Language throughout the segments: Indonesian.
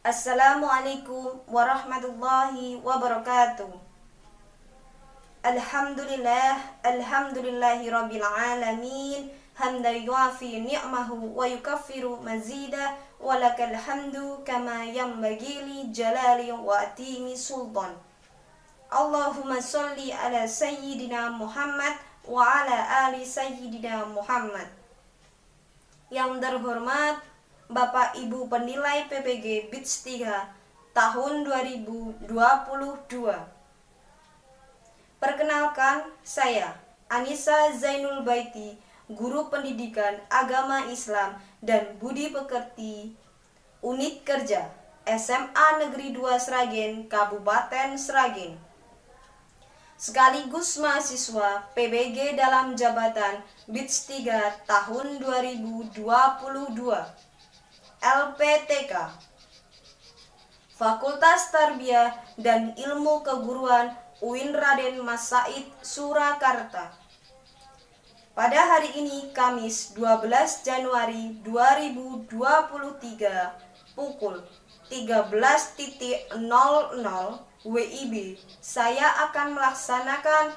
Assalamualaikum warahmatullahi wabarakatuh. Alhamdulillahi rabbil alamin. Hamdan yuafi ni'mahu wa yukaffiru mazida. Walakal hamdu kama yanbaghi li jalali wa atimi sultan. Allahumma sholli ala sayyidina Muhammad wa ala ali sayyidina Muhammad. Yang terhormat Bapak Ibu penilai PPG BITS 3 tahun 2022. Perkenalkan, saya Anissa Zainul Baiti, Guru Pendidikan Agama Islam dan Budi Pekerti Unit Kerja SMA Negeri 2 Sragen, Kabupaten Sragen, sekaligus mahasiswa PBG dalam jabatan BITS 3 tahun 2022. LPTK Fakultas Tarbiyah dan Ilmu Keguruan UIN Raden Mas Said Surakarta. Pada hari ini Kamis 12 Januari 2023 pukul 13.00 WIB, saya akan melaksanakan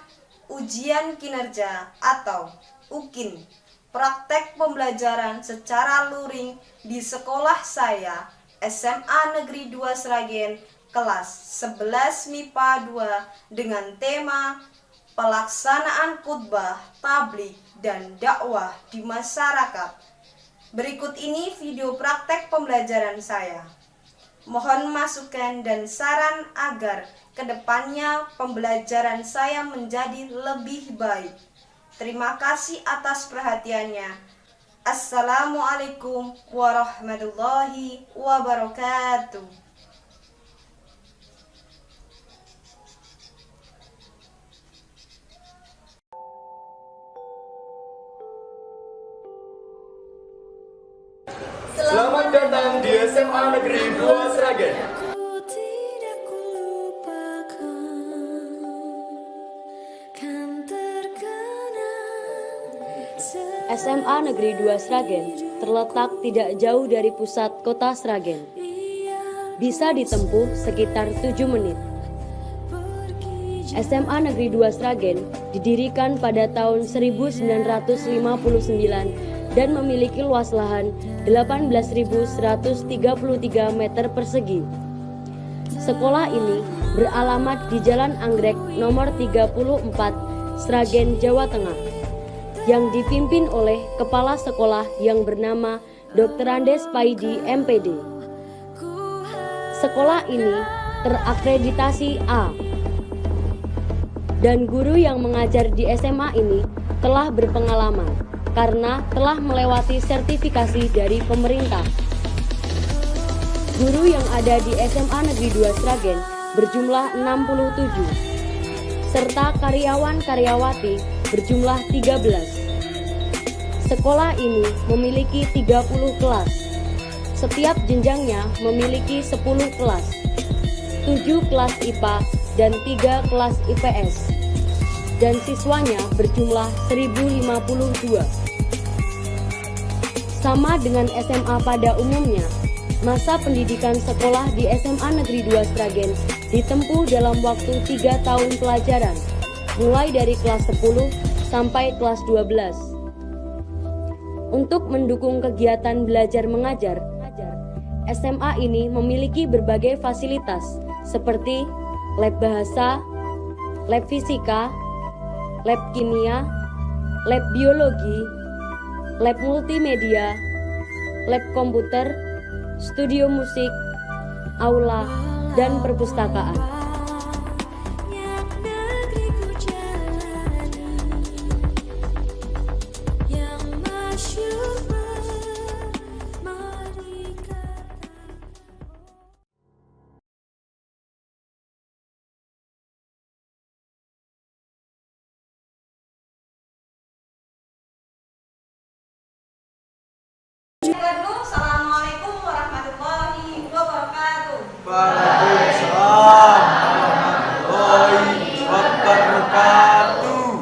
ujian kinerja atau UKIN, praktek pembelajaran secara luring di sekolah saya, SMA Negeri 2 Sragen, kelas 11 MIPA 2 dengan tema pelaksanaan khutbah, tabligh, dan dakwah di masyarakat. Berikut ini video praktek pembelajaran saya. Mohon masukan dan saran agar kedepannya pembelajaran saya menjadi lebih baik. Terima kasih atas perhatiannya. Assalamualaikum warahmatullahi wabarakatuh. Selamat datang di SMA Negeri 2 Sragen. SMA Negeri 2 Sragen terletak tidak jauh dari pusat kota Sragen. Bisa ditempuh sekitar 7 menit. SMA Negeri 2 Sragen didirikan pada tahun 1959 dan memiliki luas lahan 18.133 meter persegi. Sekolah ini beralamat di Jalan Anggrek nomor 34, Sragen, Jawa Tengah, yang dipimpin oleh kepala sekolah yang bernama Dr. Andes Paidi MPD. Sekolah ini terakreditasi A, dan guru yang mengajar di SMA ini telah berpengalaman karena telah melewati sertifikasi dari pemerintah. Guru yang ada di SMA Negeri 2 Sragen berjumlah 67, serta karyawan-karyawati berjumlah 13. Sekolah ini memiliki 30 kelas. Setiap jenjangnya memiliki 10 kelas, 7 kelas IPA dan 3 kelas IPS. Dan siswanya berjumlah 1052. Sama dengan SMA pada umumnya, masa pendidikan sekolah di SMA Negeri 2 Sragen ditempuh dalam waktu 3 tahun pelajaran, mulai dari kelas 10 sampai kelas 12. Untuk mendukung kegiatan belajar mengajar, SMA ini memiliki berbagai fasilitas seperti lab bahasa, lab fisika, lab kimia, lab biologi, lab multimedia, lab komputer, studio musik, aula, dan perpustakaan. Assalamualaikum warahmatullahi wabarakatuh. Waalaikumsalam warahmatullahi wabarakatuh.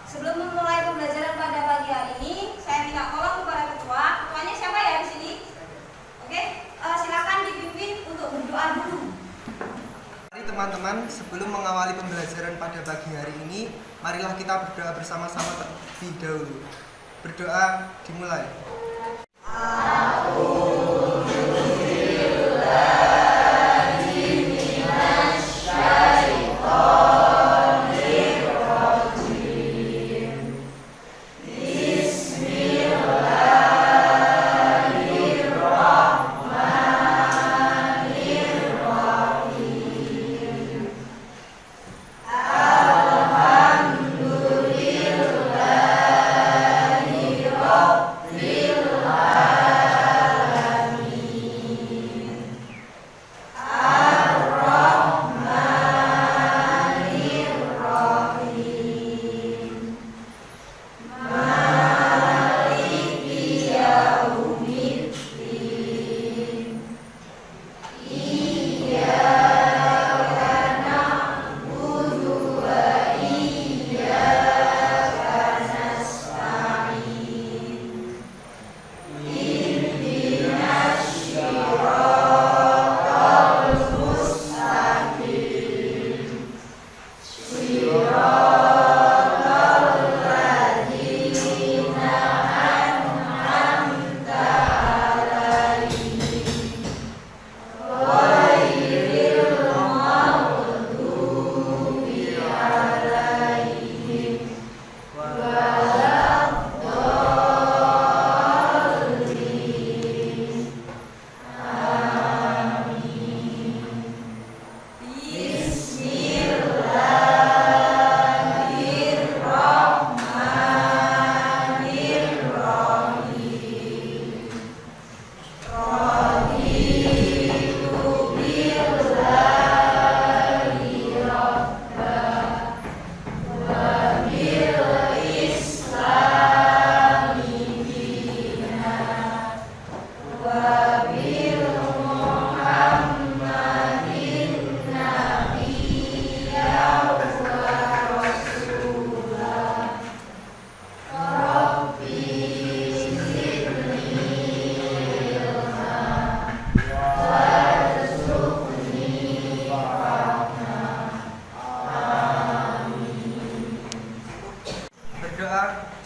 Sebelum memulai pembelajaran pada pagi hari ini, saya minta tolong kepada ketua. Ketuanya siapa ya di sini? Oke, silakan dipimpin mengawali pembelajaran pada pagi hari ini, marilah kita berdoa bersama-sama terlebih dahulu. Berdoa dimulai.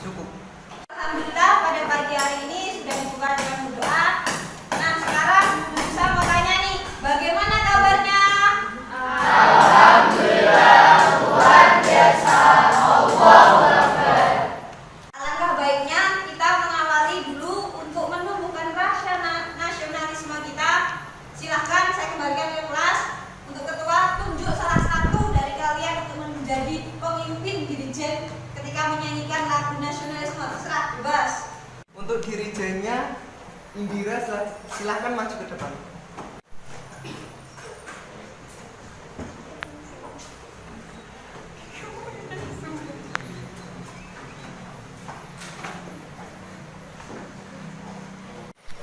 Cukup. Alhamdulillah pada pagi hari ini sudah dibuka dengan berdoa. Nah sekarang saya mau tanya nih, bagaimana kabarnya? Alhamdulillah, luar biasa. Allahu Akbar. Alangkah baiknya kita mengawali dulu untuk menumbuhkan rasa nasionalisme kita. Silahkan saya kembalikan ke kelas. Untuk ketua, tunjuk salah satu dari kalian untuk menjadi pemimpin dirijen ketika menyanyikan lagu nasionalisme. Terserah, bebas. Untuk dirijennya, Indira silahkan maju ke depan.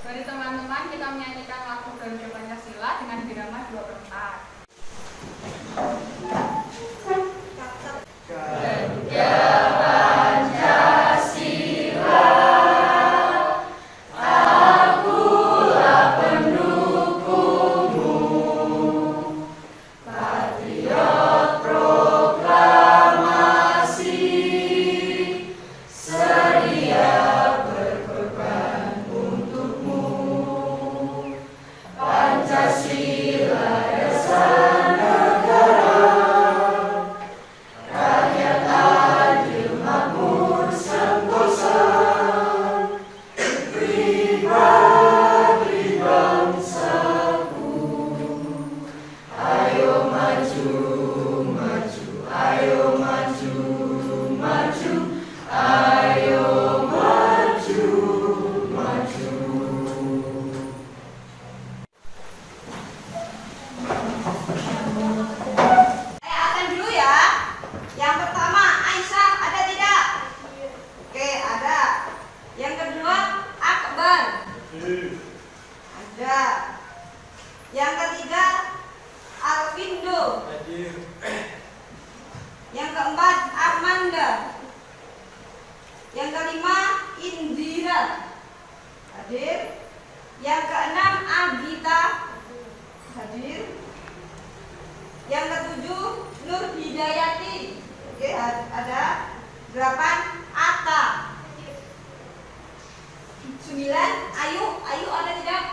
Mari teman-teman kita menyanyikan lagu Garuda Pancasila dengan irama 2/4. Yang ketiga, Alvindo. Yang keempat, Armanda. Yang kelima, Indira. Hadir. Yang keenam, Agita. Hadir. Yang ketujuh, Nurhida. Oke, ada 8 ata. 9 ayu ada tidak?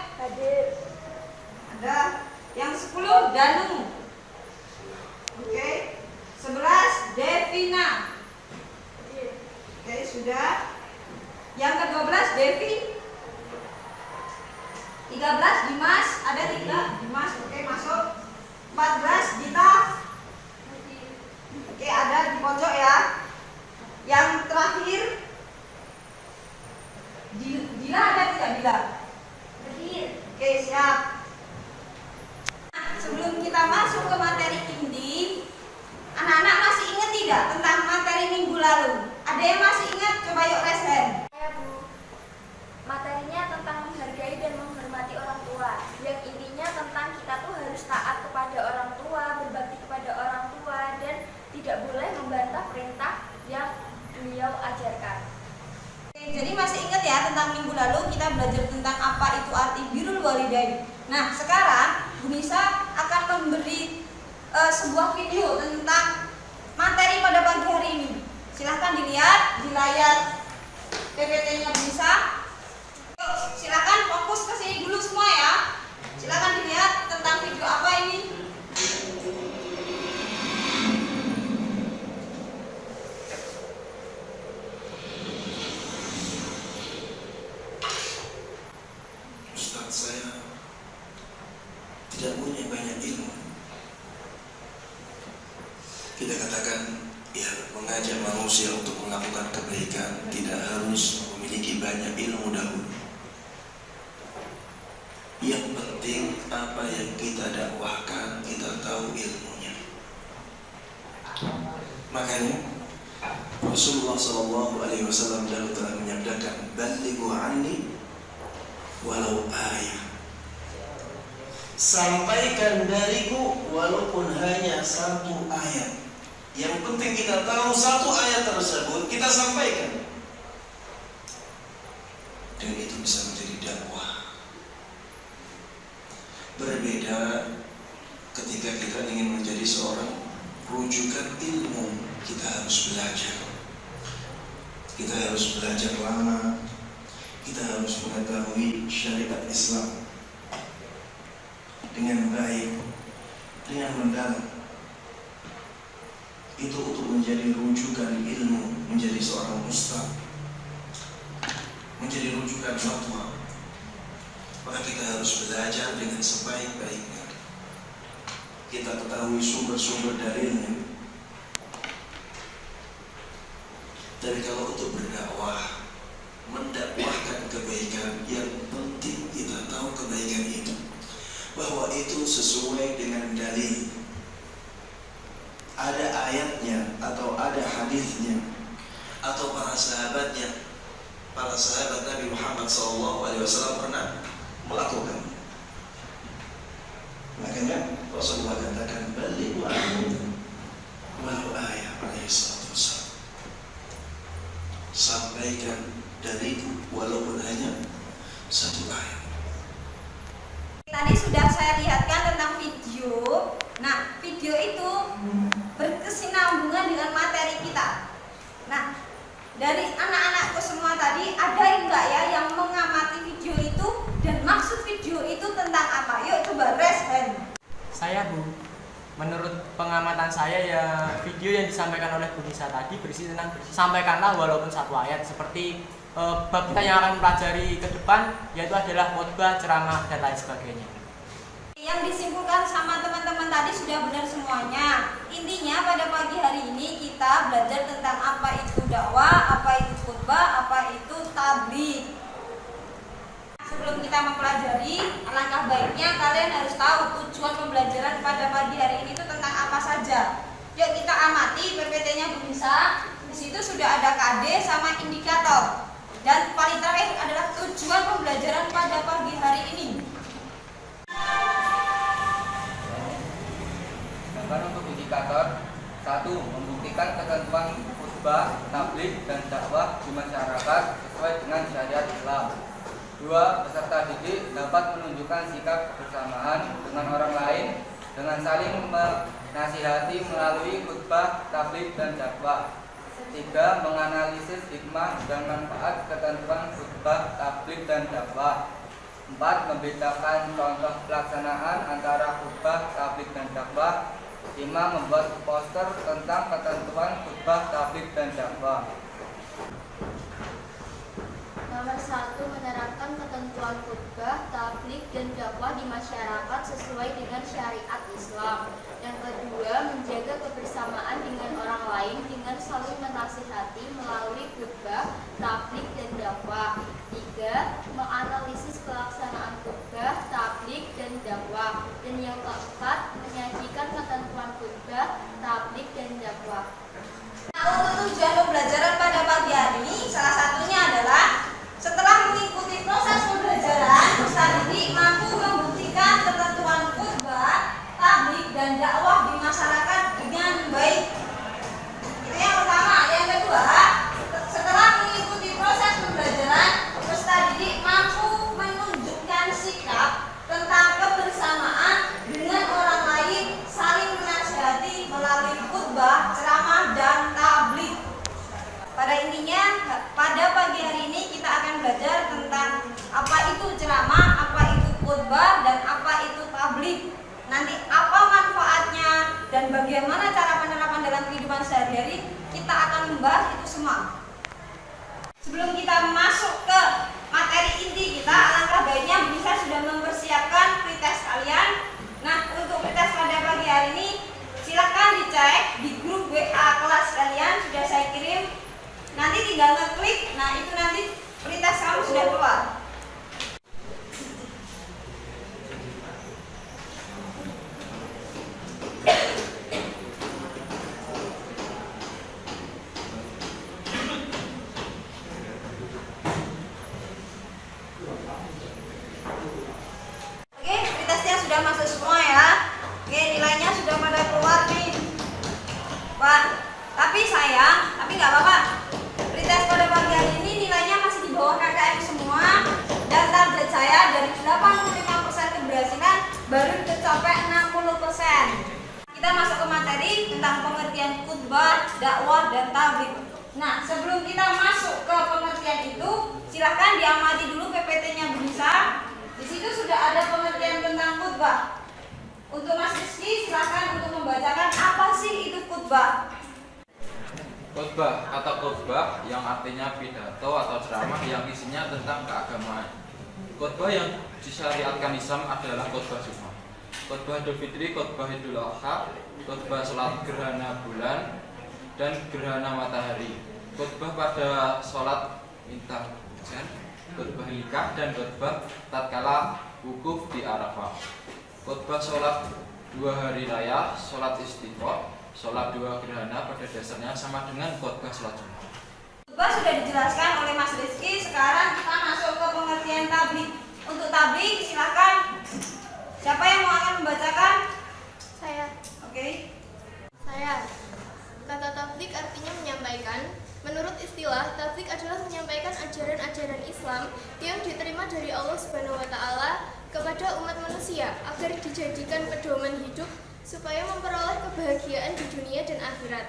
Ada. Yang 10 Danu. Oke. 11 Devina. Oke, sudah. Yang ke-12 Devi. 13 Dimas, ada 3 Dimas. Oke, masuk. 14 Dita. Oke, ada di pojok ya. Yang terakhir Dila, ada tidak Dila? Oke, siap. Nah, sebelum kita masuk ke materi inti, anak-anak masih ingat tidak tentang materi minggu lalu? Ada yang masih ingat? Coba yuk raise hand. Ya Bu, materinya tentang menghargai dan menghormati orang tua. Yang intinya tentang kita tuh harus taat kepada orang tua, berbakti kepada orang tua, dan tidak boleh membantah perintah yang beliau ajarkan. Oke, jadi masih ingat ya tentang minggu lalu kita belajar tentang apa itu arti birrul walidain. Nah, sekarang Bu Nisa akan memberi sebuah video tentang materi pada pagi hari ini. Silahkan dilihat di layar PPT-nya Bu Nisa. Yuk, silakan fokus ke sini dulu semua ya. Silakan dilihat tentang video apa ini. Ustaz, saya tidak punya banyak ilmu. Kita katakan ya, mengajak manusia untuk melakukan kebaikan tidak harus memiliki banyak ilmu dahulu. Yang penting apa yang kita dakwahkan, kita tahu ilmunya. Makanya Rasulullah SAW dahulu telah menyabdakan, "Ballighu anni walau ayat." Sampaikan dariku walaupun hanya 1 ayat. Yang penting kita tahu 1 ayat tersebut, kita sampaikan. Dan itu bisa menjadi dakwah. Berbeda ketika kita ingin menjadi seorang rujukan ilmu, kita harus belajar. Kita harus belajar lama. Kita harus mengetahui syariat Islam dengan baik, dengan mendalam. Itu untuk menjadi rujukan ilmu, menjadi seorang ustaz, menjadi rujukan fatwa. Maka kita harus belajar dengan sebaik-baiknya. Kita ketahui sumber-sumber dalilnya. Tapi kalau untuk berdakwah, mendakwahkan kebaikan, yang penting kita tahu kebaikan itu, bahwa itu sesuai dengan dalil. Ada ayatnya atau ada hadisnya atau para sahabatnya, para sahabat Nabi Muhammad SAW pernah melakukan. Makanya Rasulullah katakan, "Ballighu anni walau ayat." Sampaikan dariku walaupun hanya 1 ayat. Tadi sudah saya lihatkan tentang video. Nah, video itu berkesinambungan dengan materi kita. Nah, dari anak-anakku semua tadi, ada enggak ya yang mengamati video itu dan maksud video itu tentang apa? Yuk coba raise hand. Saya Bu, menurut pengamatan saya ya, video yang disampaikan oleh Bu Nisa tadi berisi tentang sampaikanlah walaupun 1 ayat, seperti bab kita yang akan mempelajari ke depan, yaitu adalah khotbah, ceramah, dan lain sebagainya. Yang disimpulkan sama teman-teman tadi sudah benar semuanya. Intinya pada pagi hari ini kita belajar tentang apa itu dakwah, apa itu khutbah, apa itu tabligh. Sebelum kita mempelajari, alangkah baiknya kalian harus tahu tujuan pembelajaran pada pagi hari ini itu tentang apa saja. Yuk kita amati PPT-nya Bu Nisa. Di situ sudah ada KD sama indikator. Dan paling terakhir adalah tujuan pembelajaran pada pagi hari ini. Sedangkan untuk indikator, 1. Membuktikan ketentuan khutbah, tabligh, dan dakwah di masyarakat sesuai dengan syariat Islam. 2. Peserta didik dapat menunjukkan sikap kebersamaan dengan orang lain dengan saling nasihati melalui khutbah, tabligh, dan dakwah. 3. Menganalisis hikmah dan manfaat ketentuan khutbah, tabligh, dan dakwah. 4. Membedakan contoh pelaksanaan antara khutbah, tabligh, dan dakwah. 5. Membuat poster tentang ketentuan khutbah, tabligh, dan dakwah. Nomor 1. Menerapkan ketentuan khutbah, tabligh, dan dakwah di masyarakat sesuai dengan syariat Islam. Yang kedua, menjaga kebersamaan dengan orang lain dengan saling menasihati melalui khutbah, tabligh, dan dakwah. 3. Menganalisis pelaksanaan khutbah, tabligh, dan dakwah. Dan yang keempat, menyajikan ketentuan khutbah, tabligh, dan dakwah. Nah, untuk tujuan pembelajaran pada pagi hari ini, salah satunya adalah setelah mengikuti proses pembelajaran, peserta didik mampu membuktikan ketentuan khutbah, tabligh, dan dakwah di masyarakat dengan baik. Itu yang pertama. Yang kedua, setelah mengikuti proses pembelajaran, peserta didik mampu menunjukkan sikap tentang kebersamaan dengan orang lain, saling menasihati melalui khutbah, ceramah, dan tabligh. Pada intinya, pada pagi hari ini kita akan belajar tentang apa itu ceramah, apa itu khutbah, dan apa itu tabligh. Nanti apa manfaatnya dan bagaimana cara penerapan dalam kehidupan sehari-hari, kita akan membahas itu semua. Sebelum kita masuk ke materi inti kita, alangkah baiknya bisa sudah mempersiapkan pretest kalian. Nah, untuk pretest pada pagi hari ini, silakan dicek di grup WA kelas kalian, sudah saya kirim. Nanti tinggal ngeklik, nah itu nanti pretest kamu sudah keluar. Oke, pretestnya sudah masuk semua ya. Oke, nilainya sudah pada keluar nih, Pak. Tapi nggak apa-apa. Pretest pada pagi hari ini nilainya masih di bawah KKM semua, dan target saya dari 85% keberhasilan baru tercapai 60%. Kita masuk ke materi tentang pengertian khutbah, dakwah, dan tabligh. Nah, sebelum kita masuk ke pengertian itu, silahkan diamati dulu PPT-nya bisa. Di situ sudah ada pengertian tentang khutbah. Untuk Mas Rizky, silahkan untuk membacakan apa sih itu khutbah. Khutbah atau khutbah yang artinya pidato atau ceramah yang isinya tentang keagamaan. Khutbah yang disyariatkan Islam adalah khutbah Jumat, khutbah Idul Fitri, khutbah Idul Adha, khutbah sholat gerhana bulan dan gerhana matahari, khutbah pada sholat minta hujan, khutbah nikah, dan khutbah tatkala wukuf di Arafah. Khutbah sholat 2 hari raya, sholat istiqomah, sholat 2 gerhana pada dasarnya sama dengan khutbah sholat Jumat. Khutbah sudah dijelaskan oleh Mas Rizky. Sekarang kita masuk ke pengertian tabligh. Untuk tabligh, silakan. Siapa yang mau akan membacakan? Saya. Oke. Saya. Kata tabligh artinya menyampaikan. Menurut istilah, tabligh adalah menyampaikan ajaran-ajaran Islam yang diterima dari Allah Subhanahu wa taala kepada umat manusia agar dijadikan pedoman hidup supaya memperoleh kebahagiaan di dunia dan akhirat.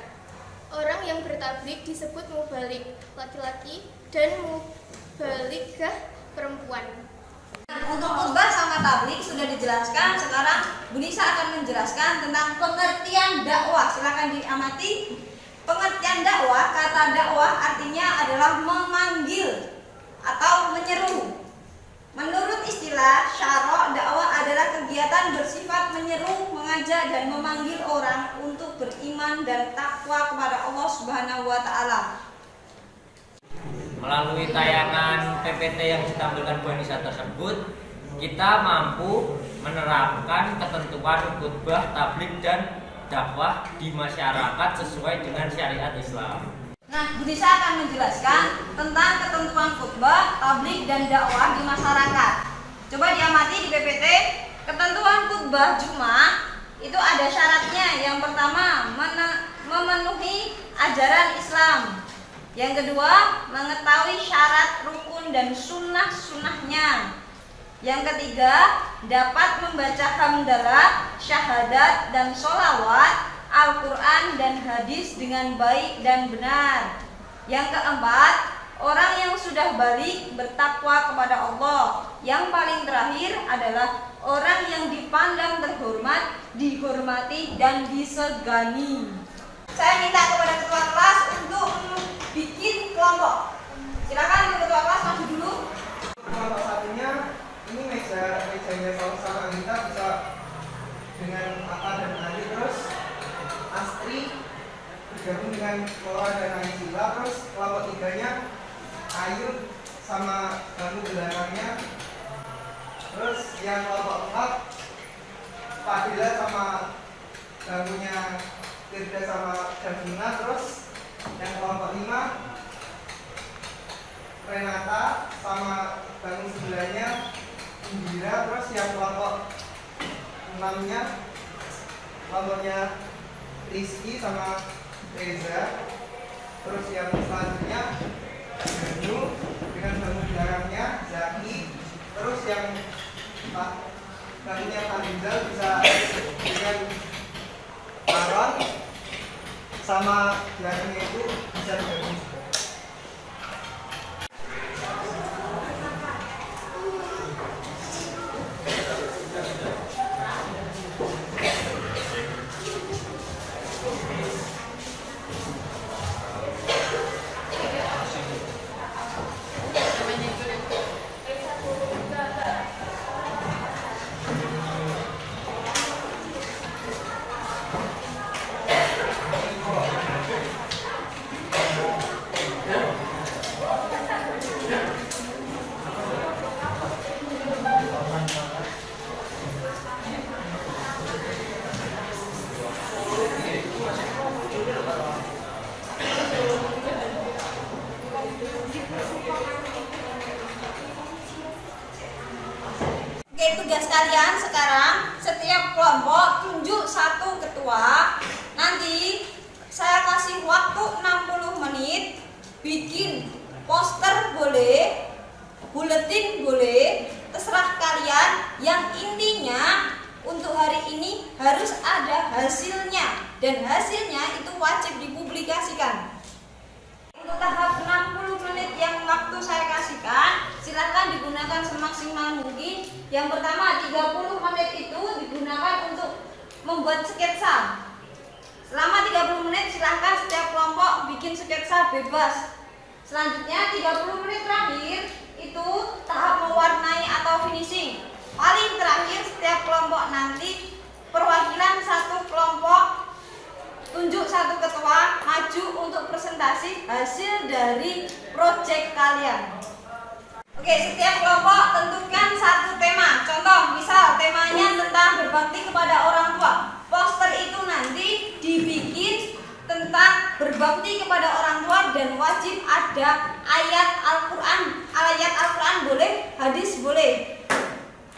Orang yang bertabligh disebut mubalik laki-laki dan mubalighah perempuan. Untuk khutbah sama tabligh sudah dijelaskan. Sekarang Bu Nisa akan menjelaskan tentang pengertian dakwah. Silakan diamati. Pengertian dakwah, kata dakwah artinya adalah memanggil atau menyeru. Menurut istilah syara', dakwah adalah kegiatan bersifat menyeru, mengajak, dan memanggil orang untuk beriman dan takwa kepada Allah Subhanahu wa taala. Melalui tayangan PPT yang ditampilkan Bu Nisa tersebut, kita mampu menerapkan ketentuan khutbah, tabligh, dan dakwah di masyarakat sesuai dengan syariat Islam. Nah, Bu Nisa akan menjelaskan tentang ketentuan khutbah, tabligh, dan dakwah di masyarakat. Coba diamati di PPT. Ketentuan khutbah Jumat itu ada syaratnya. Yang pertama, memenuhi ajaran Islam. Yang kedua, mengetahui syarat rukun dan sunnah-sunnahnya. Yang ketiga, dapat membaca hamdalah, syahadat, dan sholawat, Al-Quran dan hadis dengan baik dan benar. Yang keempat, orang yang sudah balik bertakwa kepada Allah. Yang paling terakhir adalah orang yang dipandang terhormat, dihormati, dan disegani. Saya minta kepada ketua kelas untuk bikin kelompok. Silakan ketua kelas maju dulu. Kelompok satunya ini mejanya sama kita bisa dengan Ata dan Ali, terus Astri bergabung dengan Laura dan Aizila, terus kelompok tiganya Ayu sama Banu belakangnya, terus yang kelompok 4 Fadila sama Banunya Tirda sama Davina, terus yang kelompok 5 Renata sama Banu sebelahnya Indira, terus yang kelompok 6-nya kelompoknya Rizky sama Reza, terus yang selanjutnya Banu dengan Banu belakangnya Zaki, terus yang Banunya Fadizal bisa dengan Aaron sama belakangnya itu bisa digabung. Oke, tugas kalian sekarang setiap kelompok tunjuk satu ketua. Nanti saya kasih waktu 60 menit. Bikin poster boleh, buletin boleh, terserah kalian. Yang intinya untuk hari ini harus ada hasilnya, dan hasilnya itu wajib dipublikasikan. Untuk tahap 60 menit yang waktu saya kasihkan, silahkan digunakan semaksimal mungkin. Yang pertama 30 menit itu digunakan untuk membuat sketsa. Selama 30 menit silahkan setiap kelompok bikin sketsa bebas. Selanjutnya 30 menit terakhir itu tahap mewarnai atau finishing. Paling terakhir setiap kelompok nanti perwakilan satu kelompok tunjuk satu ketua maju untuk presentasi hasil dari proyek kalian. Oke, setiap kelompok tentukan satu tema. Contoh, misal temanya tentang berbakti kepada orang tua. Poster itu nanti dibikin tentang berbakti kepada orang tua dan wajib ada ayat Al-Quran. Ayat Al-Quran boleh, hadis boleh.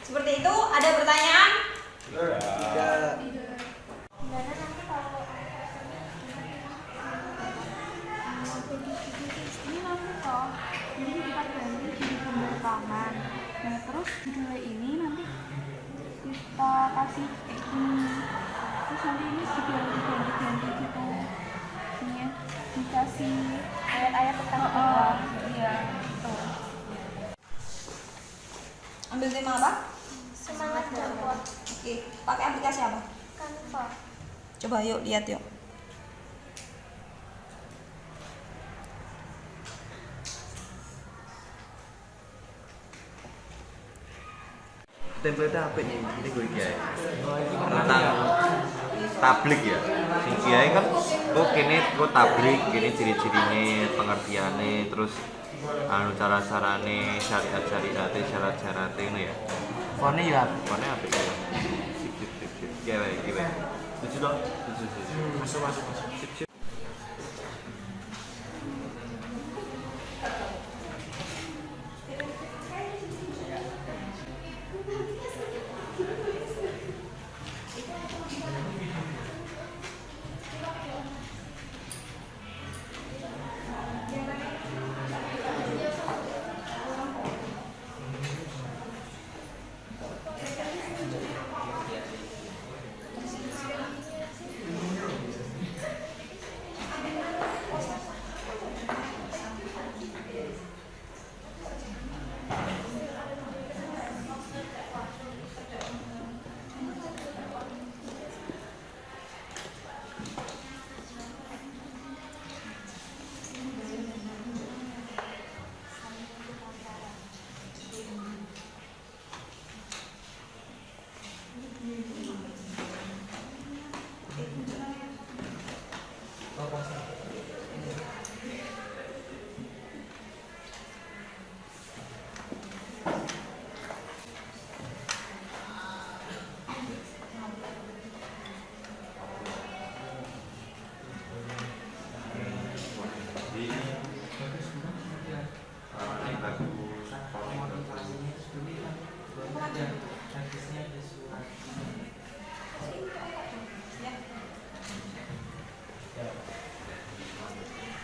Seperti itu. Ada pertanyaan? Tidak. Ini kita ganti jadi gambar tangan. Nah, terus judulnya ini nanti kita kasih ini. Terus nanti ini juga diganti gitu. Ini ya, dikasih ayat-ayat tentang Allah. Iya, gitu. Ambil tema apa? Semangat dakwah. Oke, pakai aplikasi apa? Canva. Coba yuk lihat yuk. Template apa nih? Ini gue kiai. Tentang tablik ya. Sing kiai kan kene kok tablik, kene ciri-cirine, pengertiane, terus cara-carane, syariat-syariate, syarat-syarate ngono ya. Fone ya. Fone apa ya? Sip. Kiai. Setuju dong? Setuju. Masuk. Sip.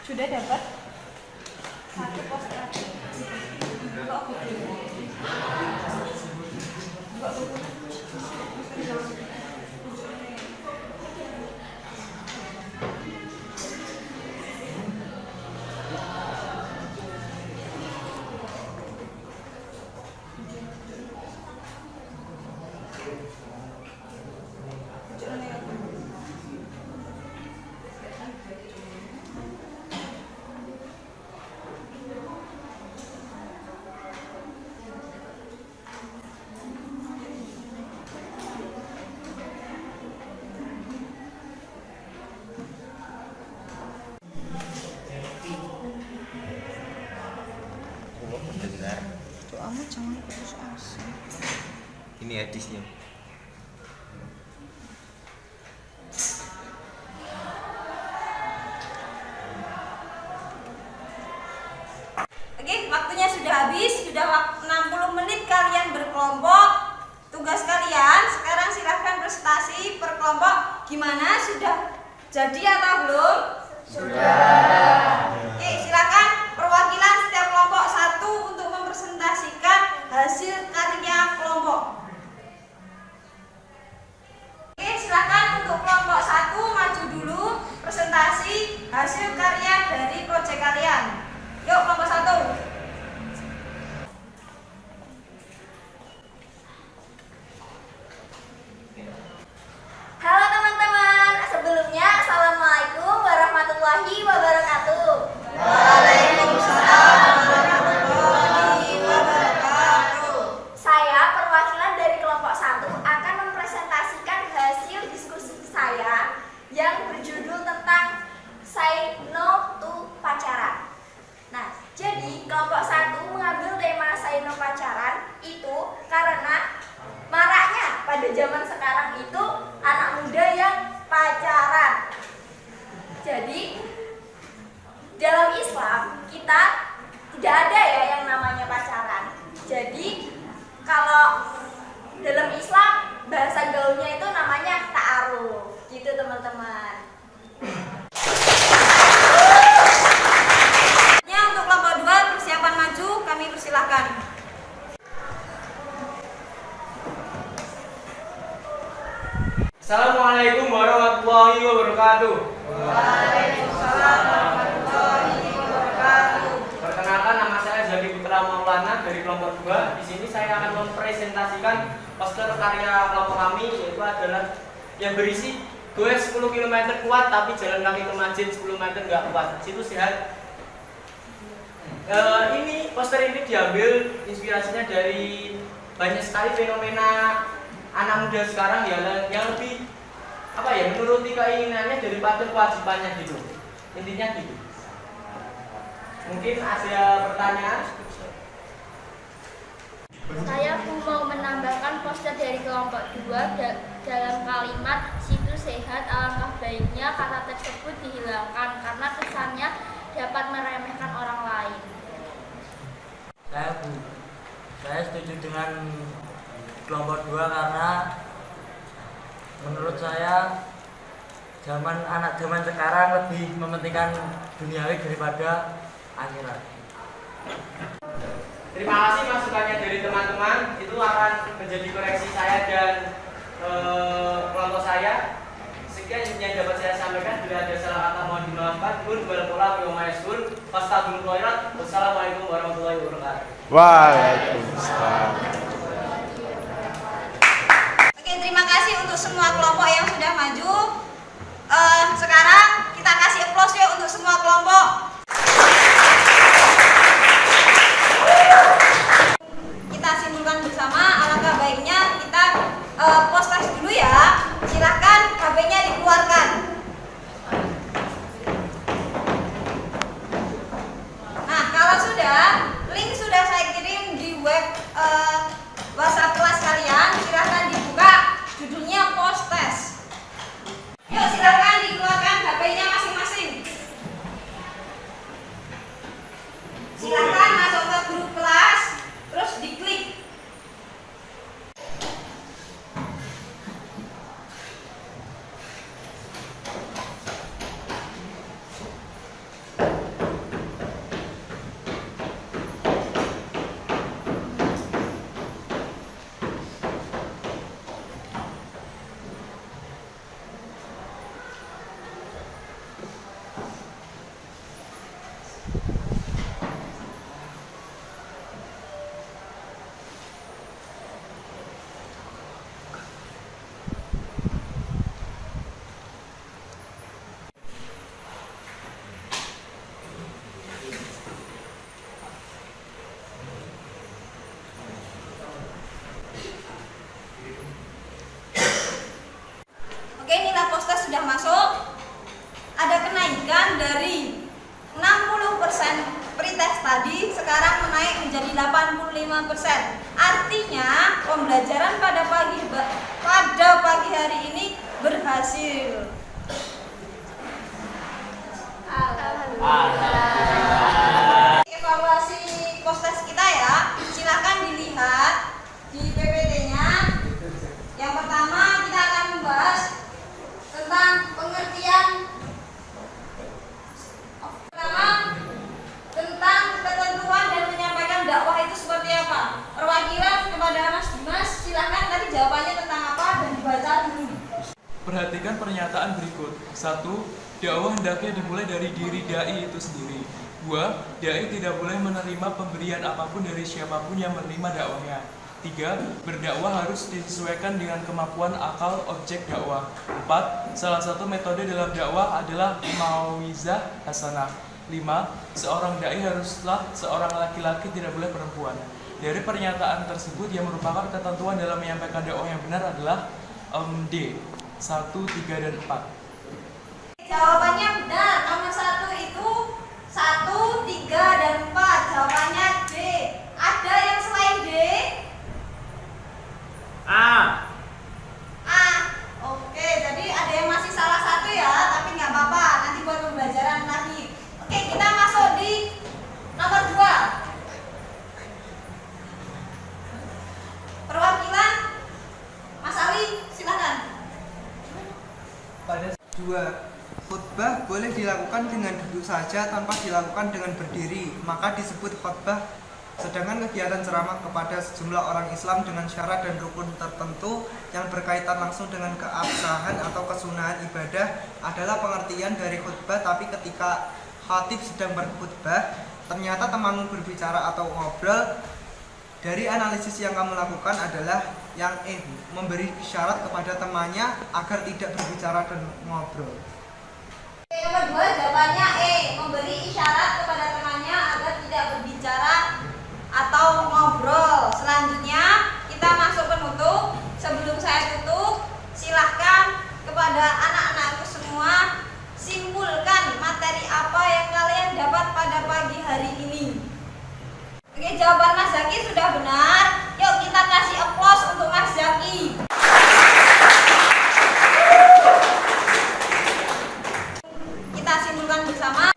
sudah dapat satu poster. Doamu jangan putus asa. Ini hadisnya. Oke, waktunya sudah habis, sudah 60 menit kalian berkelompok. Tugas kalian sekarang silahkan presentasi per kelompok. Gimana? Sudah jadi atau belum? Sudah. Oke, silakan perwakilan setiap kelompok satu untuk mempresentasikan hasil karya kelompok. Oke, silakan untuk kelompok satu maju dulu presentasi hasil karya dari proyek kalian. Yuk, kelompok satu. Halo teman-teman, sebelumnya Assalamualaikum warahmatullahi wabarakatuh. Waalaikumsalam warahmatullahi wabarakatuh. Saya perwakilan dari kelompok 1 akan mempresentasikan hasil diskusi saya yang berjudul tentang Say No to Pacaran. Nah, jadi kelompok 1 mengambil tema Say No pacaran itu karena maraknya pada zaman sekarang itu anak muda yang pacaran. Jadi dalam Islam kita tidak ada ya yang namanya pacaran. Jadi kalau dalam Islam bahasa gaulnya itu namanya ta'aruf. Gitu teman-teman. Ya, untuk kelompok 2 persiapan maju, kami persilahkan. Assalamualaikum warahmatullahi wabarakatuh. Waalaikumsalam warahmatullahi wabarakatuh. Perkenalkan, nama saya Zaki Putra Maulana dari kelompok 2. Di sini saya akan mempresentasikan poster karya kelompok kami, yaitu adalah yang berisi gue 10 km kuat tapi jalan kaki ke masjid 10 meter nggak kuat. Situ sehat. Ini poster ini diambil inspirasinya dari banyak sekali fenomena anak muda sekarang yang lebih apa ya, menuruti keinginannya daripada kewajibannya gitu. Intinya gitu. Mungkin ada pertanyaan? Saya mau menambahkan poster dari kelompok 2 dalam kalimat situ sehat, alangkah baiknya kata tersebut dihilangkan karena kesannya dapat meremehkan orang lain. Saya setuju dengan kelompok 2 karena menurut saya anak zaman sekarang lebih mementingkan duniawi daripada akhirat. Terima kasih masukannya dari teman-teman. Itu akan menjadi koreksi saya dan kelompok saya. Sekian yang dapat saya sampaikan. Bila ada salah kata mohon dimaafkan. Wassalamualaikum warahmatullahi wabarakatuh. Waalaikumsalam. Oke, terima kasih untuk semua kelompok yang sudah maju. Sekarang kita kasih aplaus ya untuk semua kelompok. Kita simpulkan bersama, alangkah baiknya kita post test dulu ya. Silahkan HP-nya dikeluarkan. Nah, kalau sudah, link sudah saya kirim di web WhatsApp kelas kalian. Silahkan dibuka, judulnya post test. Yuk, silahkan dikeluarkan HP-nya masing-masing. Silahkan masuk ke grup kelas, terus diklik. 95%. Artinya pembelajaran pada pagi hari ini berhasil. Evaluasi post-test kita ya, silahkan dilihat di PPT-nya. Yang pertama kita akan membahas tentang pengertian tentang ketentuan dan menyampaikan dakwah itu seperti apa. Perwakilan kepada Mas Dimas, silahkan tadi jawabannya tentang apa dan dibaca dulu. Perhatikan pernyataan berikut. 1. Dakwah hendaknya dimulai dari diri dai itu sendiri. 2. Dai tidak boleh menerima pemberian apapun dari siapapun yang menerima dakwahnya. 3. Berdakwah harus disesuaikan dengan kemampuan akal objek dakwah. 4. Salah satu metode dalam dakwah adalah mauizah hasanah. 5. Seorang dai haruslah seorang laki-laki, tidak boleh perempuan. Dari pernyataan tersebut yang merupakan ketentuan dalam menyampaikan dakwah yang benar adalah D. 1, 3, dan 4. Jawabannya benar. Nomor 1 itu 1, 3, dan 4. Jawabannya D. Ada yang selain D? A. Oke, jadi ada yang masih salah satu ya, tapi nggak apa-apa. Nanti buat pembelajaran lagi. Oke, kita masuk di nomor 2. Perwakilan Mas Ali, silakan. Pada 2, khutbah boleh dilakukan dengan duduk saja tanpa dilakukan dengan berdiri, maka disebut khutbah. Sedangkan kegiatan ceramah kepada sejumlah orang Islam dengan syarat dan rukun tertentu yang berkaitan langsung dengan keabsahan atau kesunahan ibadah adalah pengertian dari khutbah. Tapi ketika khatib sedang berkhutbah, ternyata temanmu berbicara atau ngobrol, dari analisis yang kamu lakukan adalah yang memberi isyarat kepada temannya agar tidak berbicara dan ngobrol. Nomor 2 jawabannya E, memberi isyarat kepada temannya agar tidak berbicara atau ngobrol. Selanjutnya kita masuk penutup. Sebelum saya tutup, silahkan kepada anak-anakku semua simpulkan materi apa yang kalian dapat pada pagi hari ini. Oke, jawaban Mas Zaki sudah benar. Yuk kita kasih aplaus untuk Mas Zaki. Kita simpulkan bersama.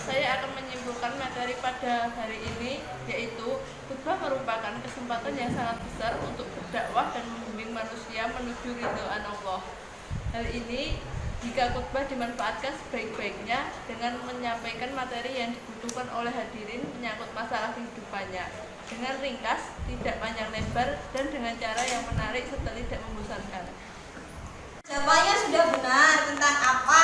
Saya akan menyimpulkan materi pada hari ini, yaitu khutbah merupakan kesempatan yang sangat besar untuk berdakwah dan membimbing manusia menuju ridhaan Allah. Hal ini jika khutbah dimanfaatkan sebaik-baiknya dengan menyampaikan materi yang dibutuhkan oleh hadirin menyangkut masalah kehidupannya dengan ringkas, tidak panjang lebar, dan dengan cara yang menarik serta tidak membosankan. Jawabannya sudah benar. Tentang apa?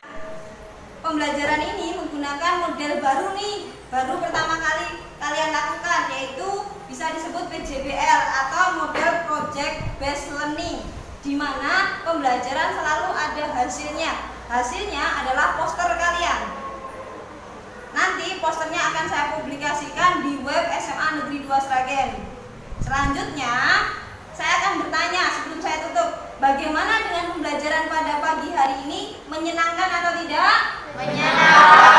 Pembelajaran ini menggunakan model baru nih, baru pertama kali kalian lakukan, yaitu bisa disebut PJBL atau model Project Based Learning, di mana pembelajaran selalu ada hasilnya. Hasilnya adalah poster kalian. Nanti posternya akan saya publikasikan di web SMA Negeri 2 Sragen. Selanjutnya, saya akan bertanya sebelum saya tutup, bagaimana dengan pembelajaran pada pagi hari ini? Menyenangkan atau tidak? Menyenangkan.